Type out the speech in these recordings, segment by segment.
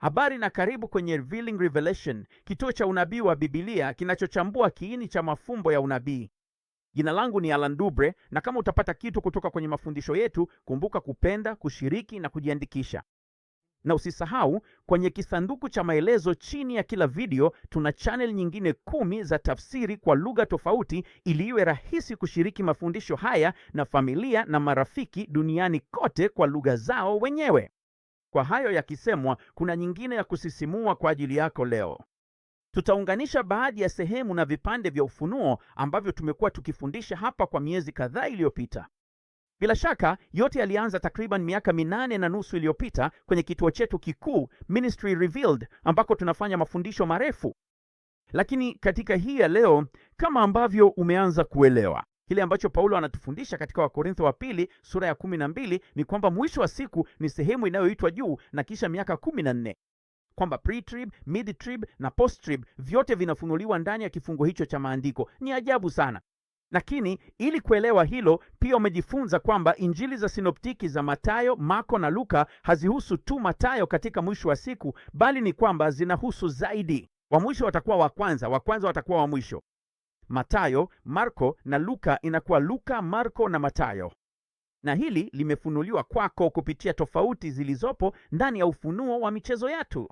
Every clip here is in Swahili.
Habari na karibu kwenye Revealing Revelation, kituo cha unabii wa Biblia kinachochambua kiini cha mafumbo ya unabii. Jina langu ni Alan Dubre, na kama utapata kitu kutoka kwenye mafundisho yetu, kumbuka kupenda, kushiriki na kujiandikisha. Na usisahau, kwenye kisanduku cha maelezo chini ya kila video tuna channel nyingine 10 za tafsiri kwa lugha tofauti, ili iwe rahisi kushiriki mafundisho haya na familia na marafiki duniani kote kwa lugha zao wenyewe. Kwa hayo yakisemwa, kuna nyingine ya kusisimua kwa ajili yako leo. Tutaunganisha baadhi ya sehemu na vipande vya ufunuo ambavyo tumekuwa tukifundisha hapa kwa miezi kadhaa iliyopita. Bila shaka, yote yalianza takriban miaka 8.5 iliyopita kwenye kituo chetu kikuu Ministry Revealed, ambako tunafanya mafundisho marefu. Lakini katika hii ya leo, kama ambavyo umeanza kuelewa, kile ambacho Paulo anatufundisha katika Wakorintho wa pili sura ya 12 ni kwamba mwisho wa siku ni sehemu inayoitwa juu na kisha miaka 14. Kwamba pre-trib, mid-trib na post-trib vyote vinafunuliwa ndani ya kifungo hicho cha maandiko. Ni ajabu sana. Lakini ili kuelewa hilo, pia umejifunza kwamba injili za sinoptiki za Mathayo, Marko na Luka hazihusu tu Mathayo katika mwisho wa siku, bali ni kwamba zinahusu zaidi. Wa mwisho watakuwa wa kwanza watakuwa wa mwisho. Mathayo, Marko na Luka inakuwa Luka, Marko na Mathayo. Na hili limefunuliwa kwako kupitia tofauti zilizopo ndani ya ufunuo wa michezo yetu.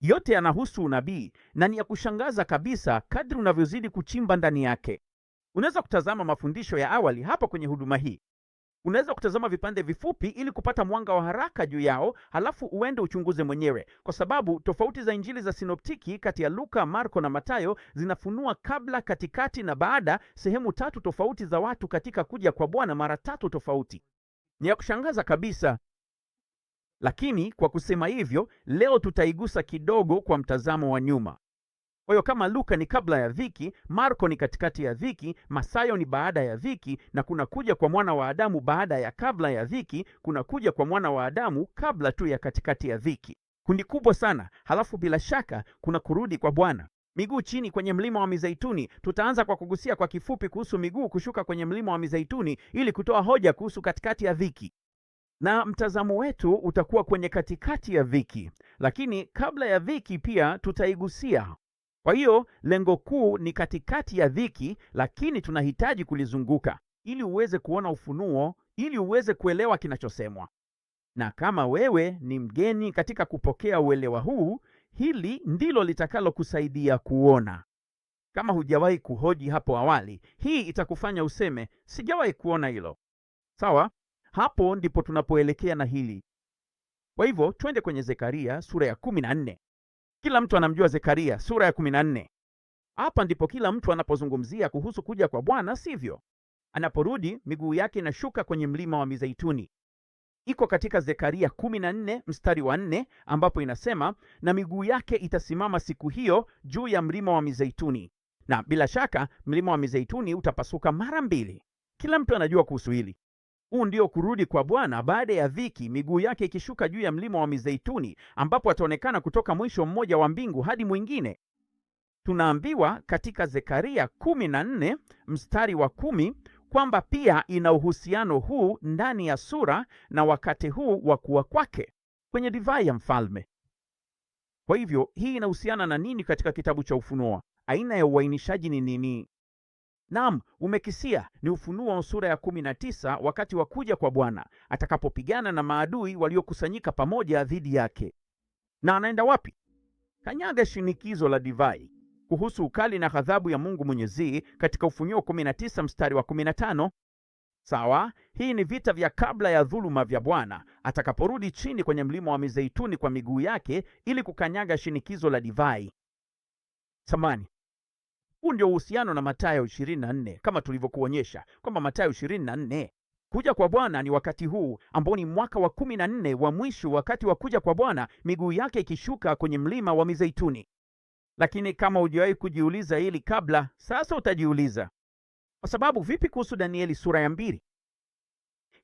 Yote yanahusu unabii na ni ya kushangaza kabisa kadri unavyozidi kuchimba ndani yake. Unaweza kutazama mafundisho ya awali hapa kwenye huduma hii. Unaweza kutazama vipande vifupi ili kupata mwanga wa haraka juu yao, halafu uende uchunguze mwenyewe, kwa sababu tofauti za injili za sinoptiki kati ya Luka, Marko na Mathayo zinafunua kabla, katikati na baada sehemu 3 tofauti za watu katika kuja kwa Bwana mara 3 tofauti. Ni ya kushangaza kabisa. Lakini kwa kusema hivyo, leo tutaigusa kidogo kwa mtazamo wa nyuma. Kwa hiyo kama Luka ni kabla ya dhiki, Marko ni katikati ya dhiki, Mathayo ni baada ya dhiki, na kuna kuja kwa mwana wa Adamu baada ya kabla ya dhiki, kuna kuja kwa mwana wa Adamu kabla tu ya katikati ya dhiki. Kundi kubwa sana. Halafu bila shaka kuna kurudi kwa Bwana. Miguu chini kwenye mlima wa Mizeituni. Tutaanza kwa kugusia kwa kifupi kuhusu miguu kushuka kwenye mlima wa Mizeituni ili kutoa hoja kuhusu katikati ya dhiki. Na mtazamo wetu utakuwa kwenye katikati ya dhiki, lakini kabla ya dhiki pia tutaigusia. Kwa hiyo lengo kuu ni katikati ya dhiki, lakini tunahitaji kulizunguka ili uweze kuona ufunuo, ili uweze kuelewa kinachosemwa. Na kama wewe ni mgeni katika kupokea uelewa huu, hili ndilo litakalokusaidia kuona. Kama hujawahi kuhoji hapo awali, hii itakufanya useme, sijawahi kuona hilo. Sawa? Hapo ndipo tunapoelekea na hili. Kwa hivyo twende kwenye Zekaria sura ya 14. Kila mtu anamjua Zekaria sura ya 14. Hapa ndipo kila mtu anapozungumzia kuhusu kuja kwa Bwana, sivyo? Anaporudi, miguu yake inashuka kwenye mlima wa Mizeituni. Iko katika Zekaria 14 mstari wa 4, ambapo inasema, na miguu yake itasimama siku hiyo juu ya mlima wa Mizeituni. Na bila shaka mlima wa Mizeituni utapasuka mara 2. Kila mtu anajua kuhusu hili. Huu ndio kurudi kwa Bwana baada ya dhiki, miguu yake ikishuka juu ya mlima wa Mizeituni, ambapo ataonekana kutoka mwisho mmoja wa mbingu hadi mwingine. Tunaambiwa katika Zekaria 14 mstari wa 10 kwamba pia ina uhusiano huu ndani ya sura na wakati huu wa kuwa kwake kwenye divai ya mfalme. Kwa hivyo hii inahusiana na nini katika kitabu cha Ufunuo? Aina ya uainishaji ni nini? Naam, umekisia, ni Ufunuo wa sura ya 19, wakati wa kuja kwa Bwana atakapopigana na maadui waliokusanyika pamoja dhidi yake. Na anaenda wapi? Kanyaga shinikizo la divai. Kuhusu ukali na ghadhabu ya Mungu Mwenyezi katika Ufunuo 19 mstari wa 15. Sawa, hii ni vita vya kabla ya dhuluma vya Bwana atakaporudi chini kwenye mlima wa Mizeituni kwa miguu yake ili kukanyaga shinikizo la divai. Samani. Huu ndio uhusiano na Mathayo 24, kama tulivyokuonyesha kwamba Mathayo 24, kuja kwa Bwana ni wakati huu ambao ni mwaka wa 14 wa mwisho, wakati wa kuja kwa Bwana, miguu yake ikishuka kwenye mlima wa Mizeituni. Lakini kama hujawahi kujiuliza hili kabla, sasa utajiuliza. Kwa sababu vipi kuhusu Danieli sura ya 2?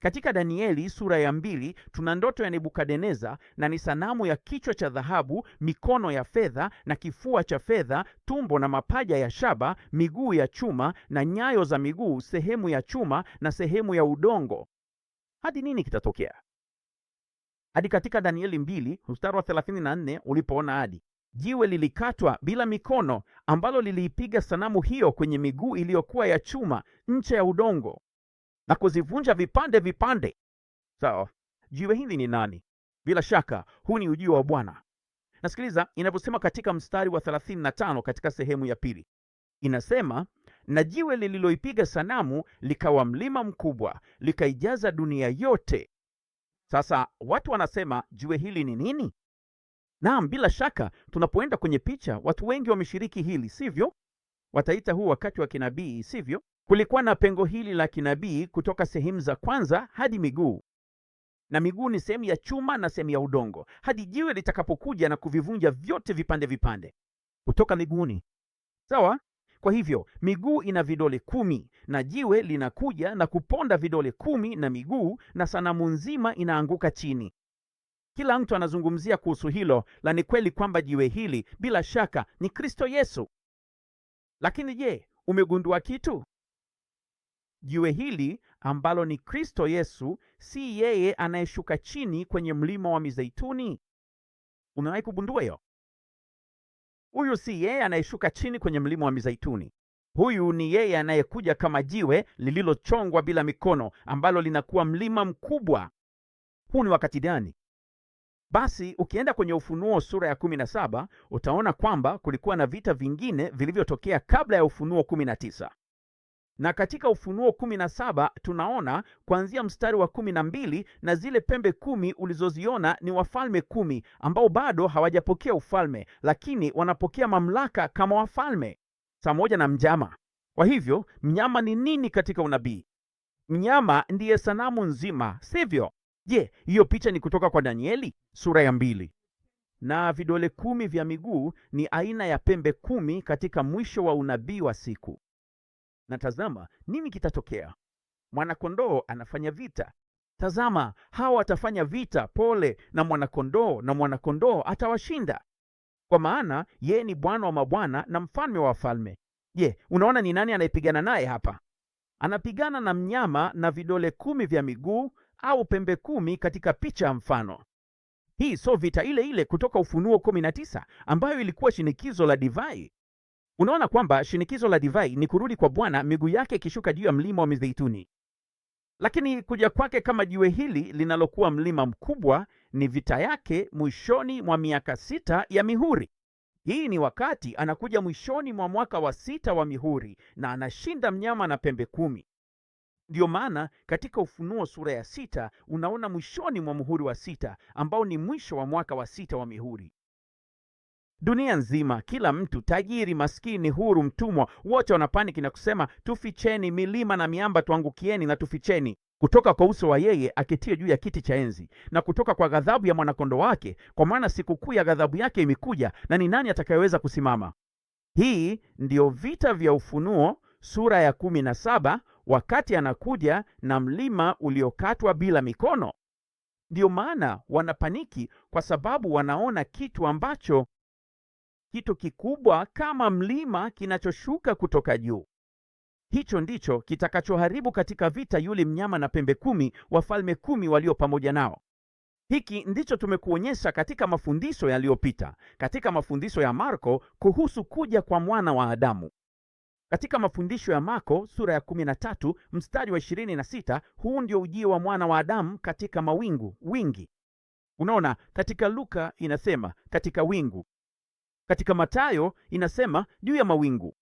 Katika Danieli sura ya 2 tuna ndoto ya Nebukadneza, na ni sanamu ya kichwa cha dhahabu, mikono ya fedha na kifua cha fedha, tumbo na mapaja ya shaba, miguu ya chuma na nyayo za miguu, sehemu ya chuma na sehemu ya udongo. Hadi nini kitatokea? hadi katika Danieli 2 mstari wa 34 ulipoona hadi jiwe lilikatwa bila mikono ambalo liliipiga sanamu hiyo kwenye miguu iliyokuwa ya chuma ncha ya udongo na kuzivunja vipande vipande. Sawa, jiwe hili ni nani? Bila shaka huu ni ujio wa Bwana. Nasikiliza inavyosema katika mstari wa 35 katika sehemu ya pili. Inasema, na jiwe lililoipiga sanamu likawa mlima mkubwa, likaijaza dunia yote. Sasa watu wanasema jiwe hili ni nini? Naam, bila shaka tunapoenda kwenye picha, watu wengi wameshiriki hili, sivyo? Wataita huu wakati wa kinabii, sivyo? Kulikuwa na pengo hili la kinabii kutoka sehemu za kwanza hadi miguu, na miguu ni sehemu ya chuma na sehemu ya udongo, hadi jiwe litakapokuja na kuvivunja vyote vipande vipande kutoka miguuni. Sawa? Kwa hivyo miguu ina vidole 10 na jiwe linakuja na kuponda vidole 10 na miguu, na sanamu nzima inaanguka chini. Kila mtu anazungumzia kuhusu hilo, la ni kweli kwamba jiwe hili bila shaka ni Kristo Yesu. Lakini je, umegundua kitu? Jiwe hili ambalo ni Kristo Yesu si yeye anayeshuka chini kwenye mlima wa Mizeituni. Umewahi kugundua hiyo? Huyu si yeye anayeshuka chini kwenye mlima wa Mizeituni. Huyu ni yeye anayekuja kama jiwe lililochongwa bila mikono, ambalo linakuwa mlima mkubwa. Huu ni wakati gani? Basi ukienda kwenye Ufunuo sura ya 17 utaona kwamba kulikuwa na vita vingine vilivyotokea kabla ya Ufunuo 19. Na katika Ufunuo 17 tunaona kuanzia mstari wa 12, na zile pembe 10 ulizoziona ni wafalme 10 ambao bado hawajapokea ufalme, lakini wanapokea mamlaka kama wafalme pamoja na mnyama. Kwa hivyo mnyama ni nini katika unabii? Mnyama ndiye sanamu nzima, sivyo? Je, hiyo picha ni kutoka kwa Danieli sura ya 2. Na vidole 10 vya miguu ni aina ya pembe 10 katika mwisho wa unabii wa siku. Na tazama, nini kitatokea? Mwanakondoo anafanya vita. Tazama, hawa watafanya vita pole na mwanakondoo, na mwanakondoo atawashinda, kwa maana yeye ni Bwana wa mabwana na mfalme wa wafalme. Je, unaona ni nani anayepigana naye hapa? Anapigana na mnyama na vidole 10 vya miguu au pembe 10 katika picha ya mfano. Hii sio vita ile ile kutoka Ufunuo 19 ambayo ilikuwa shinikizo la divai. Unaona kwamba shinikizo la divai ni kurudi kwa Bwana, miguu yake ikishuka juu ya mlima wa Mizeituni. Lakini kuja kwake kama jiwe hili linalokuwa mlima mkubwa ni vita yake mwishoni mwa miaka 6 ya mihuri. Hii ni wakati anakuja mwishoni mwa mwaka wa 6 wa mihuri, na anashinda mnyama na pembe 10. Ndiyo maana katika Ufunuo sura ya 6 unaona mwishoni mwa muhuri wa 6 ambao ni mwisho wa mwaka wa 6 wa mihuri. Dunia nzima, kila mtu, tajiri, maskini, huru, mtumwa, wote wanapaniki na kusema, tuficheni, milima na miamba tuangukieni na tuficheni, kutoka kwa uso wa yeye aketie juu ya kiti cha enzi, na kutoka kwa ghadhabu ya mwanakondoo wake, kwa maana sikukuu ya ghadhabu yake imekuja, na ni nani atakayeweza kusimama? Hii ndiyo vita vya Ufunuo sura ya 17, wakati anakuja na mlima uliokatwa bila mikono. Ndiyo maana wanapaniki, kwa sababu wanaona kitu kikubwa kama mlima kinachoshuka kutoka juu. Hicho ndicho kitakachoharibu katika vita yule mnyama na pembe 10, wafalme 10 walio pamoja nao. Hiki ndicho tumekuonyesha katika mafundisho yaliyopita, katika mafundisho ya Marko kuhusu kuja kwa mwana wa Adamu. Katika mafundisho ya Marko sura ya 13 mstari wa 26, huu ndio ujio wa mwana wa Adamu katika mawingu, wingi. Unaona, katika Luka inasema katika wingu. Katika Mathayo inasema juu ya mawingu,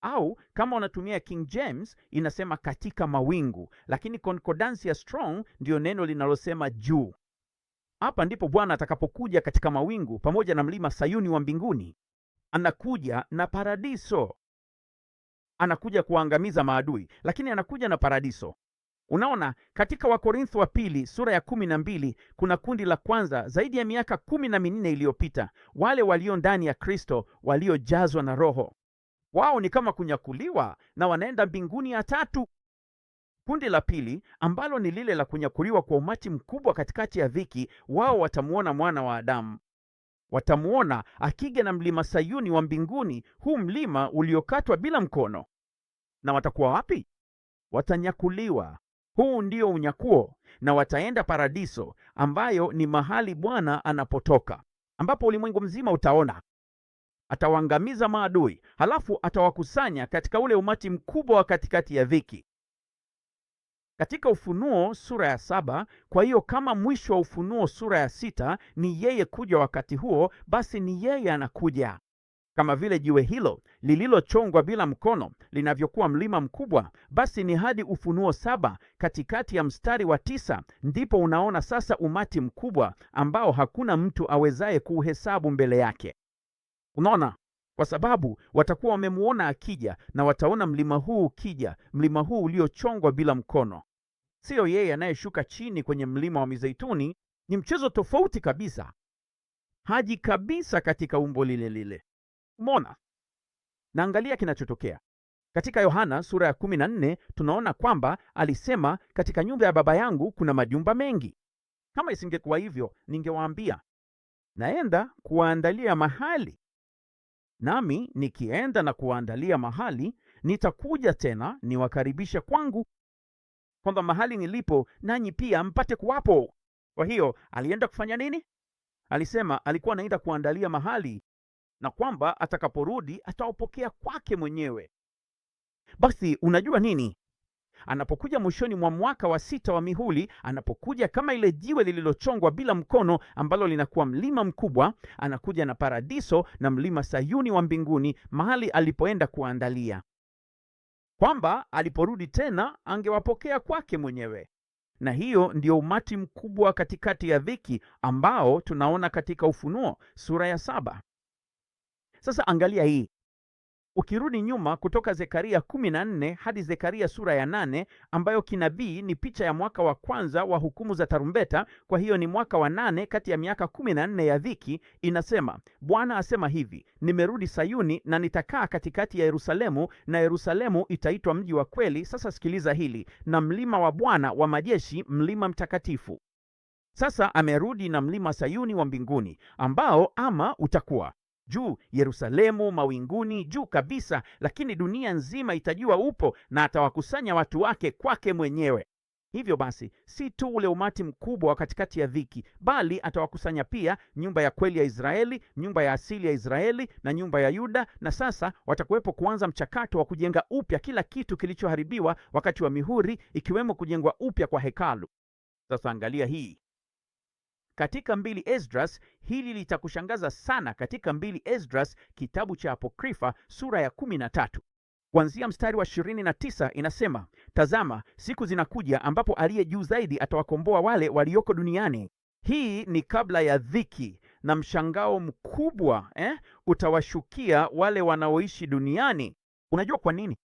au kama unatumia King James inasema katika mawingu, lakini Concordancia Strong ndio neno linalosema juu. Hapa ndipo Bwana atakapokuja katika mawingu pamoja na mlima Sayuni wa mbinguni. Anakuja na paradiso. Anakuja kuangamiza maadui, lakini anakuja na paradiso. Unaona, katika Wakorintho wa pili sura ya 12 kuna kundi la kwanza zaidi ya miaka 14 iliyopita, wale walio ndani ya Kristo, waliojazwa na Roho. Wao ni kama kunyakuliwa na wanaenda mbinguni ya 3. Kundi la pili, ambalo ni lile la kunyakuliwa kwa umati mkubwa katikati ya dhiki, wao watamuona mwana wa Adamu. Watamuona akija na mlima Sayuni wa mbinguni, huu mlima uliokatwa bila mkono. Na watakuwa wapi? Watanyakuliwa. Huu ndio unyakuo, na wataenda paradiso, ambayo ni mahali Bwana anapotoka, ambapo ulimwengu mzima utaona. Atawaangamiza maadui, halafu atawakusanya katika ule umati mkubwa wa katikati ya dhiki. Katika Ufunuo sura ya 7, kwa hiyo kama mwisho wa Ufunuo sura ya 6 ni yeye kuja wakati huo, basi ni yeye anakuja. Kama vile jiwe hilo lililochongwa bila mkono linavyokuwa mlima mkubwa, basi ni hadi Ufunuo 7 katikati ya mstari wa 9 ndipo unaona sasa umati mkubwa ambao hakuna mtu awezaye kuuhesabu mbele yake. Unaona? Kwa sababu watakuwa wamemuona akija, na wataona mlima huu ukija, mlima huu uliochongwa bila mkono. Siyo yeye anayeshuka chini kwenye mlima wa Mizeituni, ni mchezo tofauti kabisa. Haji kabisa katika umbo lile lile. Umeona? Na angalia kinachotokea. Katika Yohana sura ya 14 tunaona kwamba alisema, katika nyumba ya Baba yangu kuna majumba mengi. Kama isingekuwa hivyo, ningewaambia, naenda kuwaandalia mahali. Nami nikienda na kuwaandalia mahali, nitakuja tena niwakaribisha kwangu, kwamba mahali nilipo nanyi pia mpate kuwapo. Kwa hiyo alienda kufanya nini? Alisema alikuwa anaenda kuandalia mahali, na kwamba atakaporudi atawapokea kwake mwenyewe. Basi unajua nini? Anapokuja mwishoni mwa mwaka wa 6 wa mihuri, anapokuja kama ile jiwe lililochongwa bila mkono ambalo linakuwa mlima mkubwa, anakuja na paradiso na mlima Sayuni wa mbinguni, mahali alipoenda kuandalia, kwamba aliporudi tena angewapokea kwake mwenyewe. Na hiyo ndio umati mkubwa katikati ya dhiki ambao tunaona katika Ufunuo sura ya 7. Sasa angalia hii. Ukirudi nyuma kutoka Zekaria 14 hadi Zekaria sura ya 8, ambayo kinabii ni picha ya mwaka wa kwanza wa hukumu za tarumbeta, kwa hiyo ni mwaka wa 8 kati ya miaka 14 ya dhiki, inasema, Bwana asema hivi, nimerudi Sayuni na nitakaa katikati ya Yerusalemu, na Yerusalemu itaitwa mji wa kweli. Sasa sikiliza hili, na mlima wa Bwana wa majeshi, mlima mtakatifu. Sasa amerudi na mlima Sayuni wa mbinguni, ambao ama utakuwa juu Yerusalemu mawinguni juu kabisa, lakini dunia nzima itajua upo, na atawakusanya watu wake kwake mwenyewe. Hivyo basi, si tu ule umati mkubwa wa katikati ya dhiki, bali atawakusanya pia nyumba ya kweli ya Israeli, nyumba ya asili ya Israeli na nyumba ya Yuda, na sasa watakuwepo kuanza mchakato wa kujenga upya kila kitu kilichoharibiwa wakati wa mihuri, ikiwemo kujengwa upya kwa hekalu. Sasa angalia hii. Katika 2 Esdras, hili litakushangaza sana. Katika 2 Esdras, kitabu cha Apokrifa sura ya 13, kuanzia mstari wa 29 inasema, tazama, siku zinakuja ambapo aliye juu zaidi atawakomboa wale walioko duniani. Hii ni kabla ya dhiki, na mshangao mkubwa utawashukia wale wanaoishi duniani. Unajua kwa nini?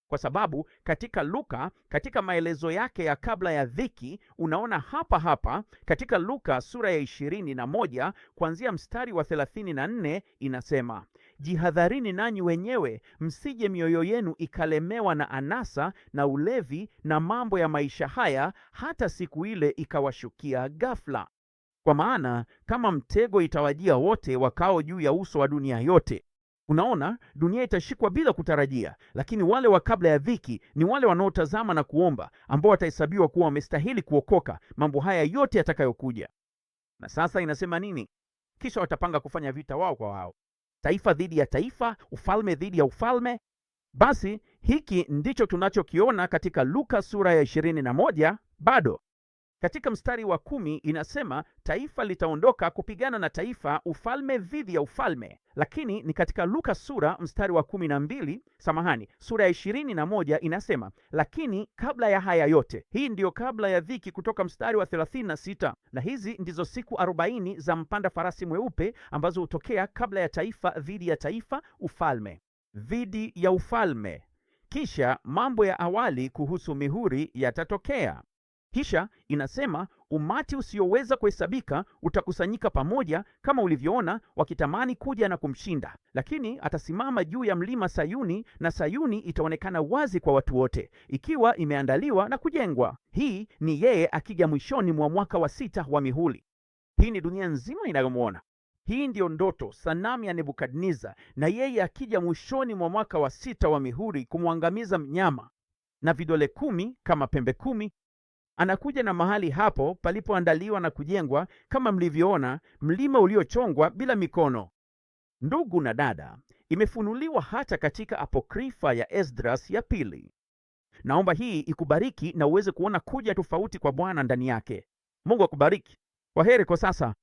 Kwa sababu katika Luka, katika maelezo yake ya kabla ya dhiki, unaona hapa katika Luka sura ya 21 kuanzia mstari wa 34 inasema, jihadharini nanyi wenyewe, msije mioyo yenu ikalemewa na anasa na ulevi na mambo ya maisha haya, hata siku ile ikawashukia ghafla. Kwa maana kama mtego itawajia wote wakao juu ya uso wa dunia yote. Unaona, dunia itashikwa bila kutarajia, lakini wale wa kabla ya dhiki ni wale wanaotazama na kuomba, ambao watahesabiwa kuwa wamestahili kuokoka mambo haya yote yatakayokuja. Na sasa inasema nini? Kisha watapanga kufanya vita wao kwa wao, taifa dhidi ya taifa, ufalme dhidi ya ufalme. Basi hiki ndicho tunachokiona katika Luka sura ya 21. Bado katika mstari wa 10 inasema taifa litaondoka kupigana na taifa, ufalme dhidi ya ufalme. Lakini ni katika Luka sura mstari wa 12, sura ya 21 inasema, lakini kabla ya haya yote. Hii ndiyo kabla ya dhiki kutoka mstari wa 36, na hizi ndizo siku 40 za mpanda farasi mweupe ambazo hutokea kabla ya taifa dhidi ya taifa, ufalme dhidi ya ufalme. Kisha mambo ya awali kuhusu mihuri yatatokea. Kisha inasema umati usioweza kuhesabika utakusanyika pamoja, kama ulivyoona, wakitamani kuja na kumshinda. Lakini atasimama juu ya mlima Sayuni, na Sayuni itaonekana wazi kwa watu wote, ikiwa imeandaliwa na kujengwa. Hii ni yeye akija mwishoni mwa mwaka wa 6 wa mihuri. Hii ni dunia nzima inayomwona. Hii ndiyo ndoto, sanamu ya Nebukadneza, na yeye akija mwishoni mwa mwaka wa 6 wa mihuri kumwangamiza mnyama, na vidole 10 kama pembe 10, Anakuja na mahali hapo palipoandaliwa na kujengwa, kama mlivyoona, mlima uliochongwa bila mikono. Ndugu na dada, imefunuliwa hata katika apokrifa ya Esdras ya pili. Naomba hii ikubariki na uweze kuona kuja tofauti kwa Bwana ndani yake. Mungu akubariki. Kwaheri kwa sasa.